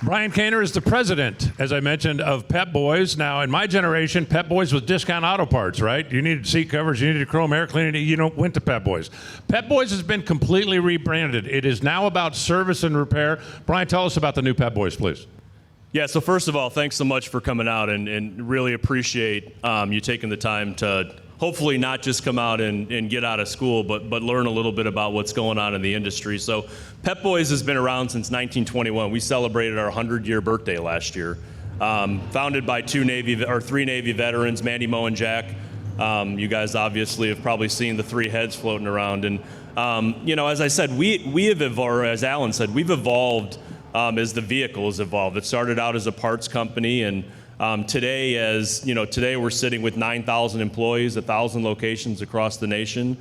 Brian Kaner is the president, as I mentioned, of Pep Boys. Now, in my generation, Pep Boys was discount auto parts, right? You needed seat covers, you needed chrome air cleaning, went to Pep Boys. Pep Boys has been completely rebranded. It is now about service and repair. Brian, tell us about the new Pep Boys, please. Yeah, so first of all, thanks so much for coming out and really appreciate you taking the time to hopefully not just come out and get out of school, but learn a little bit about what's going on in the industry. So Pep Boys has been around since 1921. We celebrated our 100-year birthday last year. Founded by three Navy veterans, Mandy, Mo, and Jack. You guys obviously have probably seen the three heads floating around. And as I said, we have evolved, or as Alan said, we've evolved as the vehicle has evolved. It started out as a parts company, and today we're sitting with 9,000 employees, 1,000 locations across the nation,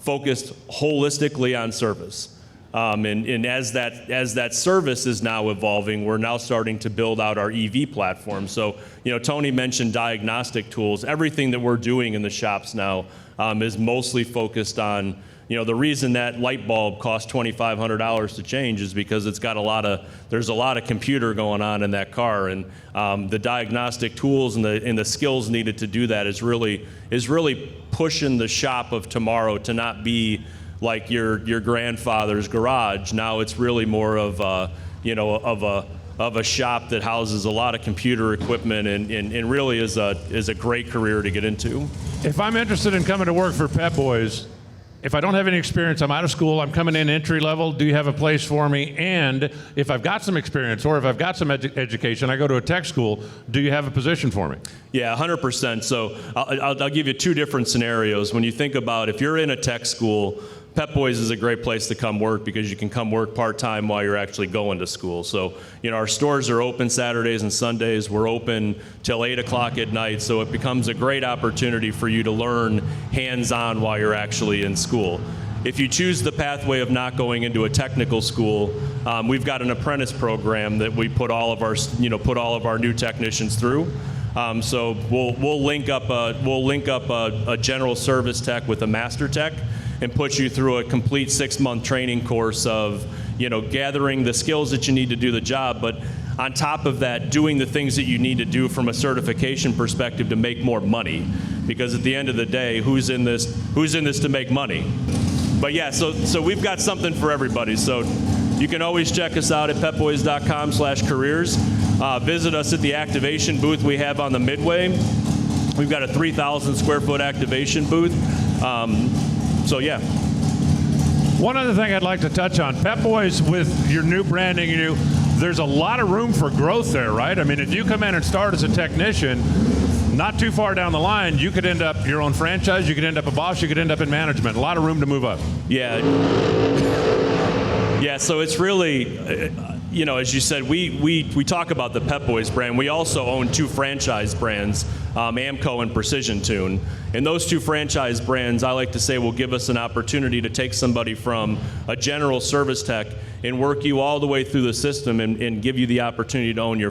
focused holistically on service. And as that service is now evolving, we're now starting to build out our EV platform. So, Tony mentioned diagnostic tools. Everything that we're doing in the shops now is mostly focused on, the reason that light bulb costs $2,500 to change is because there's a lot of computer going on in that car, and the diagnostic tools and the skills needed to do that is really pushing the shop of tomorrow to not be like your grandfather's garage. Now it's really more of a shop that houses a lot of computer equipment and really is a great career to get into. If I'm interested in coming to work for Pep Boys, if I don't have any experience, I'm out of school, I'm coming in entry level, do you have a place for me? And if I've got some experience or if I've got some education, I go to a tech school, do you have a position for me? Yeah, 100%. So I'll give you two different scenarios. When you think about if you're in a tech school, Pep Boys is a great place to come work because you can come work part-time while you're actually going to school. So, our stores are open Saturdays and Sundays. We're open till 8 o'clock at night, so it becomes a great opportunity for you to learn hands-on while you're actually in school. If you choose the pathway of not going into a technical school, we've got an apprentice program that we put all of our new technicians through. So we'll link up a general service tech with a master tech and put you through a complete 6-month training course of, gathering the skills that you need to do the job, but on top of that, doing the things that you need to do from a certification perspective to make more money. Because at the end of the day, who's in this to make money? But yeah, so we've got something for everybody. So you can always check us out at pepboys.com/careers. Visit us at the activation booth we have on the Midway. We've got a 3,000 square foot activation booth. So yeah. One other thing I'd like to touch on, Pep Boys, with your new branding, there's a lot of room for growth there, right? I mean, if you come in and start as a technician, not too far down the line, you could end up your own franchise, you could end up a boss, you could end up in management. A lot of room to move up. Yeah. Yeah, so it's really, as you said, we talk about the Pep Boys brand. We also own 2 franchise brands, Amco and Precision Tune. And those 2 franchise brands, I like to say, will give us an opportunity to take somebody from a general service tech and work you all the way through the system and give you the opportunity to own your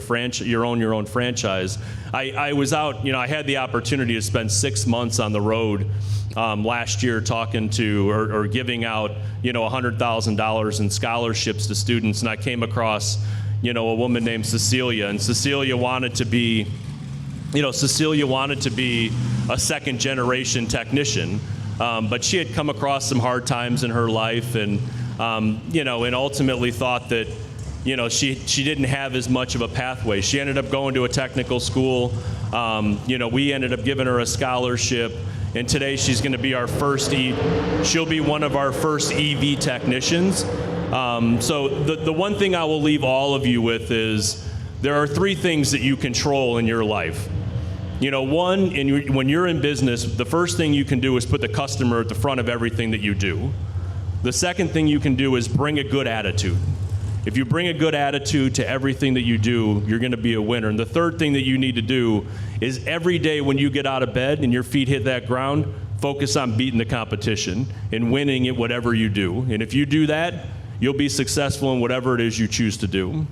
own franchise. I was out, I had the opportunity to spend 6 months on the road last year talking to or giving out, $100,000 in scholarships to students, and I came across, a woman named Cecilia, and Cecilia wanted to be a second generation technician, but she had come across some hard times in her life, and and ultimately thought that she didn't have as much of a pathway. She ended up going to a technical school. We ended up giving her a scholarship, and today she's going to be she'll be one of our first EV technicians. So the one thing I will leave all of you with is there are 3 things that you control in your life. One, when you're in business, the first thing you can do is put the customer at the front of everything that you do. The second thing you can do is bring a good attitude. If you bring a good attitude to everything that you do, you're going to be a winner. And the third thing that you need to do is every day when you get out of bed and your feet hit that ground, focus on beating the competition and winning at whatever you do. And if you do that, you'll be successful in whatever it is you choose to do.